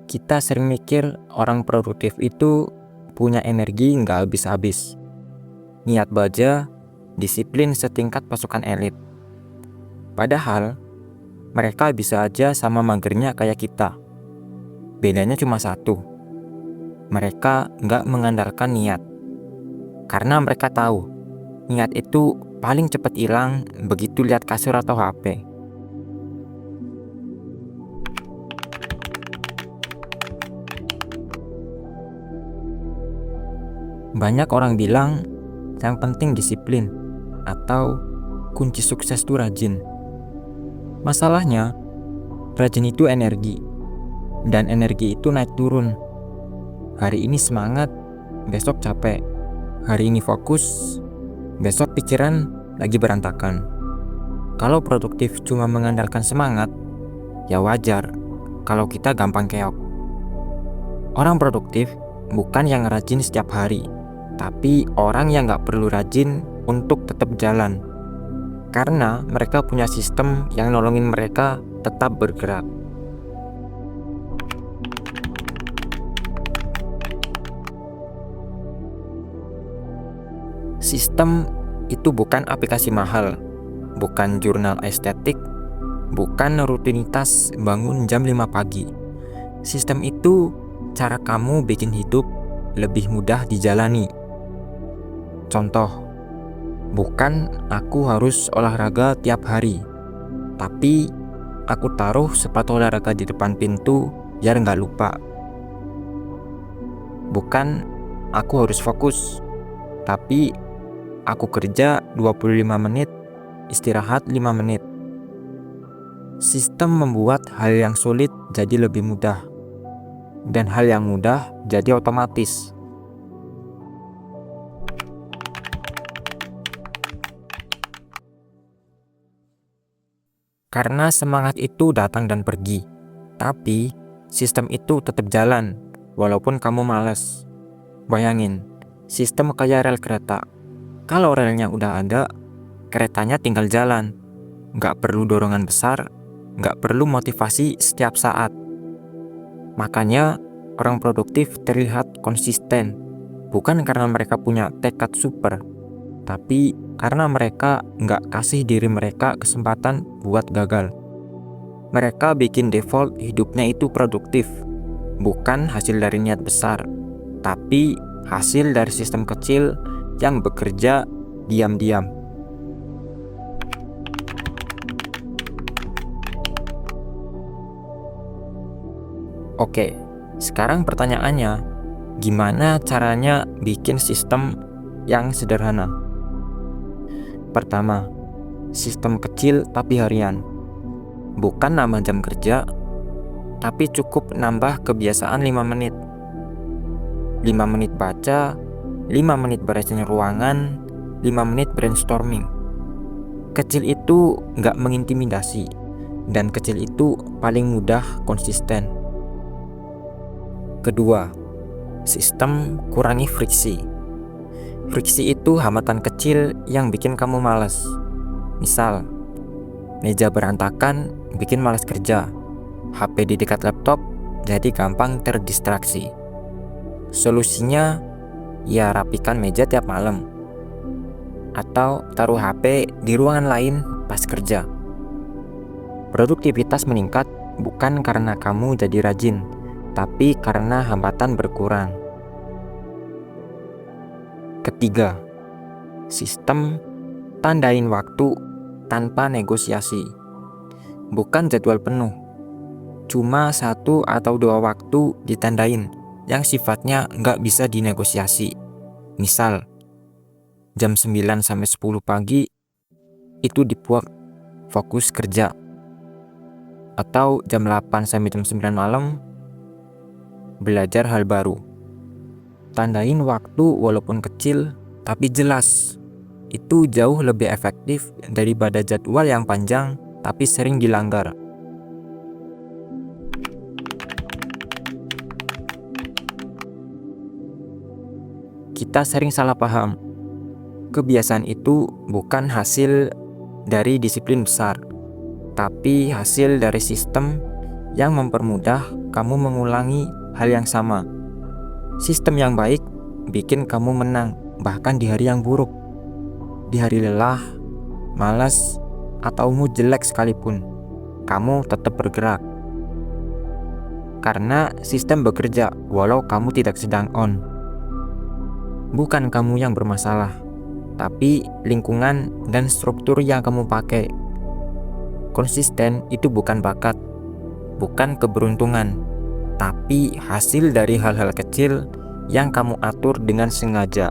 Kita sering mikir orang produktif itu punya energi nggak habis-habis. Niat baja, disiplin setingkat pasukan elit. Padahal, mereka bisa aja sama magernya kayak kita. Bedanya cuma satu. Mereka nggak mengandalkan niat. Karena mereka tahu, niat itu paling cepat hilang begitu lihat kasur atau HP. Banyak orang bilang yang penting disiplin atau kunci sukses itu rajin. Masalahnya, rajin itu energi, dan energi itu naik turun. Hari ini semangat, besok capek. Hari ini fokus, besok pikiran lagi berantakan. Kalau produktif cuma mengandalkan semangat, ya wajar kalau kita gampang keok. Orang produktif bukan yang rajin setiap hari, tapi orang yang gak perlu rajin untuk tetap jalan. Karena mereka punya sistem yang nolongin mereka tetap bergerak. Sistem itu bukan aplikasi mahal, bukan jurnal estetik, bukan rutinitas bangun jam 5 pagi. Sistem itu cara kamu bikin hidup lebih mudah dijalani. Contoh, bukan aku harus olahraga tiap hari, tapi aku taruh sepatu olahraga di depan pintu biar nggak lupa. Bukan aku harus fokus, tapi aku kerja 25 menit, istirahat 5 menit. Sistem membuat hal yang sulit jadi lebih mudah, dan hal yang mudah jadi otomatis. Karena semangat itu datang dan pergi, tapi sistem itu tetap jalan, walaupun kamu malas. Bayangin, sistem kayak rel kereta. Kalau relnya udah ada, keretanya tinggal jalan. Nggak perlu dorongan besar, nggak perlu motivasi setiap saat. Makanya, orang produktif terlihat konsisten, bukan karena mereka punya tekad super, tapi karena mereka nggak kasih diri mereka kesempatan buat gagal. Mereka bikin default hidupnya itu produktif, bukan hasil dari niat besar, tapi hasil dari sistem kecil yang bekerja diam-diam. Oke, sekarang pertanyaannya, gimana caranya bikin sistem yang sederhana? Pertama, sistem kecil tapi harian. Bukan nambah jam kerja, tapi cukup nambah kebiasaan 5 menit. 5 menit baca, 5 menit beresin ruangan, 5 menit brainstorming. Kecil itu nggak mengintimidasi, dan kecil itu paling mudah konsisten. Kedua, sistem kurangi friksi. Friksi itu hambatan kecil yang bikin kamu malas. Misal, meja berantakan bikin malas kerja. HP di dekat laptop jadi gampang terdistraksi. Solusinya, ya rapikan meja tiap malam. Atau taruh HP di ruangan lain pas kerja. Produktivitas meningkat bukan karena kamu jadi rajin, tapi karena hambatan berkurang. Ketiga, sistem tandain waktu tanpa negosiasi. Bukan jadwal penuh, cuma 1 atau 2 waktu ditandain yang sifatnya nggak bisa dinegosiasi. Misal, jam 9 sampai 10 pagi itu dibuat fokus kerja. Atau jam 8 sampai jam 9 malam belajar hal baru. Tandain waktu walaupun kecil tapi jelas. Itu jauh lebih efektif daripada jadwal yang panjang tapi sering dilanggar. Kita sering salah paham. Kebiasaan itu bukan hasil dari disiplin besar, tapi hasil dari sistem yang mempermudah kamu mengulangi hal yang sama. Sistem yang baik bikin kamu menang, bahkan di hari yang buruk. Di hari lelah, malas, atau mood jelek sekalipun, kamu tetap bergerak. Karena sistem bekerja walau kamu tidak sedang on. Bukan kamu yang bermasalah, tapi lingkungan dan struktur yang kamu pakai. Konsisten itu bukan bakat, bukan keberuntungan, tapi hasil dari hal-hal kecil yang kamu atur dengan sengaja.